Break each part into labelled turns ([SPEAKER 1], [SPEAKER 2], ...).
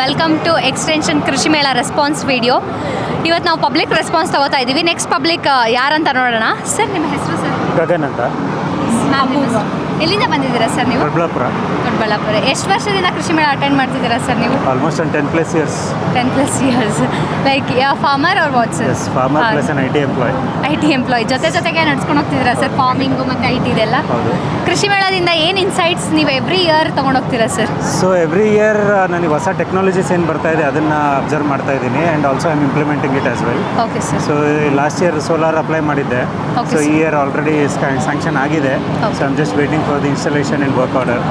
[SPEAKER 1] Welcome to extension ಕೃಷಿ ಮೇಳ response video. ಇವತ್ತು ನಾವು ಪಬ್ಲಿಕ್ ರೆಸ್ಪಾನ್ಸ್ ತಗೋತಾ ಇದ್ದೀವಿ. ನೆಕ್ಸ್ಟ್ ಪಬ್ಲಿಕ್ ಯಾರಂತ ನೋಡೋಣ. ಸರ್ ನಿಮ್ಮ ಹೆಸರು ಸರ್?
[SPEAKER 2] ಗಗನ್ ಅಂತ.
[SPEAKER 1] ಎಲ್ಲಿಂದ ಬಂದಿದ್ದೀರಾ ಸರ್ ನೀವು?
[SPEAKER 2] ದೊಡ್ಡಬಳ್ಳಾಪುರ.
[SPEAKER 1] ದೊಡ್ಡಬಳ್ಳಾಪುರ. ಎಷ್ಟು ವರ್ಷದಿಂದ ಕೃಷಿ ಮೇಳ ಅಟೆಂಡ್ ಮಾಡ್ತಿದ್ದೀರಾ ಸರ್ ನೀವು?
[SPEAKER 2] Almost 10+ years.
[SPEAKER 1] 10+ years. Like farmer or what sir?
[SPEAKER 2] Yes, farmer plus an IT employee.
[SPEAKER 1] IT employ ಜೊತೆಗೆ ನಡ್ಸ್ಕೊಂಡು ಹೋಗ್ತಿದ್ದೀರಾ ಸರ್ ಫಾರ್ಮಿಂಗು ಮತ್ತು IT ಇದೆಲ್ಲ?
[SPEAKER 2] ಹೌದು.
[SPEAKER 1] ಕೃಷಿ ಮೇಳದಿಂದ ಏನು ಇನ್ಸೈಟ್ಸ್ ನೀವು ಎವ್ರಿ ಇಯರ್ ತೊಗೊಂಡು ಹೋಗ್ತೀರಾ ಸರ್?
[SPEAKER 2] ಸೊ ಎವ್ರಿ ಇಯರ್ ನನಗೆ ಹೊಸ ಟೆಕ್ನಾಲಜೀಸ್ ಏನು ಬರ್ತಾ ಇದೆ ಅದನ್ನು ಅಬ್ಸರ್ವ್ ಮಾಡ್ತಾ ಇದ್ದೀನಿ and also I am implementing it as well.
[SPEAKER 1] Okay sir.
[SPEAKER 2] So last year solar apply ಮಾಡಿದ್ದೆ.
[SPEAKER 1] Okay,
[SPEAKER 2] so
[SPEAKER 1] sir.
[SPEAKER 2] ಈ ಇಯರ್ ಆಲ್ರೆಡಿ ಸ್ಯಾಂಕ್ಷನ್ ಆಗಿದೆ.
[SPEAKER 1] Okay.
[SPEAKER 2] So I'm just waiting for the installation in work order.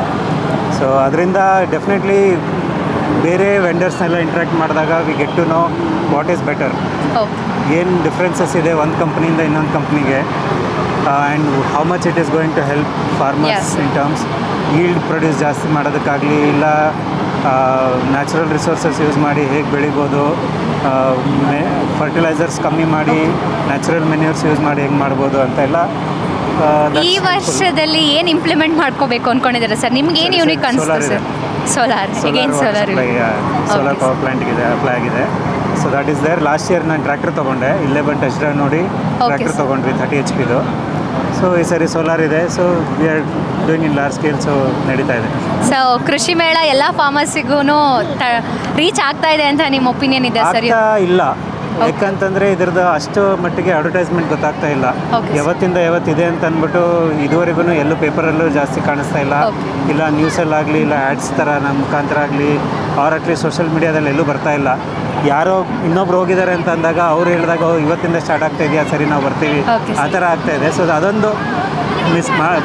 [SPEAKER 2] So ಅದರಿಂದ definitely ಬೇರೆ ವೆಂಡರ್ಸ್ನೆಲ್ಲ interact ಮಾಡಿದಾಗ we get to know what is better,
[SPEAKER 1] okay
[SPEAKER 2] ಏನು differences ಇದೆ ಒಂದು ಕಂಪ್ನಿಯಿಂದ ಇನ್ನೊಂದು ಕಂಪ್ನಿಗೆ, and how much it is going to help farmers
[SPEAKER 1] Yes.
[SPEAKER 2] In terms yield produce ಜಾಸ್ತಿ ಮಾಡೋದಕ್ಕಾಗಲಿ, ಇಲ್ಲ ನ್ಯಾಚುರಲ್ ರಿಸೋರ್ಸಸ್ ಯೂಸ್ ಮಾಡಿ ಹೇಗೆ ಬೆಳಿಬೋದು, ಫರ್ಟಿಲೈಸರ್ಸ್ ಕಮ್ಮಿ ಮಾಡಿ ನ್ಯಾಚುರಲ್ ಮೆನ್ಯೂರ್ಸ್ ಯೂಸ್ ಮಾಡಿ ಹೇಗೆ ಮಾಡ್ಬೋದು ಅಂತೆಲ್ಲ.
[SPEAKER 1] ಈ ವರ್ಷದಲ್ಲಿ ಏನು ಇಂಪ್ಲಿಮೆಂಟ್ ಮಾಡ್ಕೋಬೇಕು ಅಂದ್ಕೊಂಡಿದ್ದೀರಾ ಸರ್? ನಿಮ್ಗೆ ಏನು ಯೂನಿಕ್ ಅನಿಸ್ತು sir? Solar again solar
[SPEAKER 2] solar power ಪ್ಲಾಂಟ್ಗಿದೆ ಅಪ್ಲೈ ಆಗಿದೆ. So that is there. Last year ನಾನು ಟ್ರ್ಯಾಕ್ಟರ್ ತೊಗೊಂಡೆ, ಇಲ್ಲೇ ಬಂದು ಟೆಸ್ಟ್ ಡ್ರೈವ್ ನೋಡಿ ಟ್ರ್ಯಾಕ್ಟರ್
[SPEAKER 1] sir.
[SPEAKER 2] ತೊಗೊಂಡ್ವಿ 30 HP. ಸೊ ಈ ಸರಿ ಸೋಲಾರ್ ಇದೆ. So we are doing in large scale. So ನಡೀತಾ ಇದೆ.
[SPEAKER 1] ಸೊ ಕೃಷಿ ಮೇಳ ಎಲ್ಲ ಫಾರ್ಮರ್ಸಿಗೂ ರೀಚ್ ಆಗ್ತಾ ಇದೆ ಅಂತ ನಿಮ್ಮ ಒಪಿನಿಯನ್ ಇದೆ ಸರ್?
[SPEAKER 2] ಆಗ್ತಾ ಇಲ್ಲ, ಯಾಕಂತಂದರೆ ಇದ್ರದ್ದು ಅಷ್ಟು ಮಟ್ಟಿಗೆ ಅಡ್ವರ್ಟೈಸ್ಮೆಂಟ್ ಗೊತ್ತಾಗ್ತಾ ಇಲ್ಲ.
[SPEAKER 1] Okay, sir.
[SPEAKER 2] ಯಾವತ್ತಿಂದ ಯಾವತ್ತಿದೆ ಅಂತ ಅಂದ್ಬಿಟ್ಟು ಇದುವರೆಗೂ ಎಲ್ಲೂ ಪೇಪರಲ್ಲೂ ಜಾಸ್ತಿ ಕಾಣಿಸ್ತಾ ಇಲ್ಲ.
[SPEAKER 1] Okay.
[SPEAKER 2] ಇಲ್ಲ ನ್ಯೂಸಲ್ಲಾಗಲಿ, ಇಲ್ಲ ಆ್ಯಡ್ಸ್ ಥರ ನಮ್ಮ ಮುಖಾಂತರ ಆಗಲಿ, ಆರ್ ಅಟ್ಲೀಸ್ಟ್ ಸೋಷಿಯಲ್ ಮೀಡಿಯಾದಲ್ಲಿ ಎಲ್ಲೂ ಬರ್ತಾ ಇಲ್ಲ. ಯಾರೋ ಇನ್ನೊಬ್ರು ಹೋಗಿದ್ದಾರೆ ಅಂತ ಅಂದಾಗ ಅವ್ರು ಹೇಳಿದಾಗ ಇವತ್ತಿಂದ ಸ್ಟಾರ್ಟ್ ಆಗ್ತಾ ಇದೆಯಾ, ಸರಿ ನಾವು ಬರ್ತೀವಿ,
[SPEAKER 1] Okay,
[SPEAKER 2] ಆ ಥರ ಆಗ್ತಾ ಇದೆ. ಸೊ ಅದೊಂದು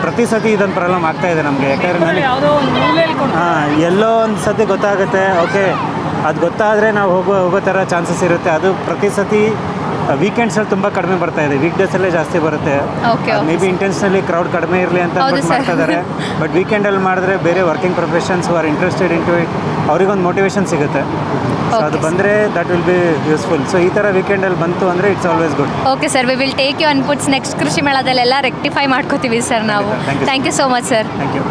[SPEAKER 2] ಪ್ರತಿ ಸತಿ ಇದೊಂದು ಪ್ರಾಬ್ಲಮ್ ಆಗ್ತಾ ಇದೆ ನಮಗೆ. ಯಾಕಂದರೆ ನನಗೆ ಎಲ್ಲೋ ಒಂದು ಸತಿ ಗೊತ್ತಾಗುತ್ತೆ, ಓಕೆ ಅದು ಗೊತ್ತಾದರೆ ನಾವು ಹೋಗೋ ಥರ ಚಾನ್ಸಸ್ ಇರುತ್ತೆ. ಅದು ಪ್ರತಿ ಸತಿ ವೀಕೆಂಡ್ಸಲ್ಲಿ ತುಂಬ ಕಡಿಮೆ ಬರ್ತಾ ಇದೆ, ವೀಕ್ ಡೇಸಲ್ಲೇ ಜಾಸ್ತಿ ಬರುತ್ತೆ.
[SPEAKER 1] Okay,
[SPEAKER 2] may be intentionally crowd ಕಡಿಮೆ ಇರಲಿ ಅಂತ
[SPEAKER 1] ಹೌದು
[SPEAKER 2] ಅಂದ್ಬಿಟ್ಟು
[SPEAKER 1] sir.
[SPEAKER 2] ಮಾಡ್ತಾ ಇದ್ದಾರೆ. ಬಟ್ ವೀಕೆಂಡಲ್ಲಿ ಮಾಡಿದ್ರೆ ಬೇರೆ working professions are interested in to it, ಅವ್ರಿಗೊಂದು ಮೋಟಿವೇಶನ್ ಸಿಗುತ್ತೆ. ಸೊ ಅದು
[SPEAKER 1] Okay,
[SPEAKER 2] ಬಂದರೆ that will be useful. So ಈ ಥರ ವೀಕೆಂಡಲ್ಲಿ ಬಂತು ಅಂದರೆ it's always good.
[SPEAKER 1] Okay sir, we will take you inputs next ಕೃಷಿ ಮೇಳದಲ್ಲೆಲ್ಲ ರೆಕ್ಟಿಫೈ ಮಾಡ್ಕೋತೀವಿ ಸರ್ ನಾವು.
[SPEAKER 2] Thank you, sir.
[SPEAKER 1] Thank you so much sir.
[SPEAKER 2] Thank you.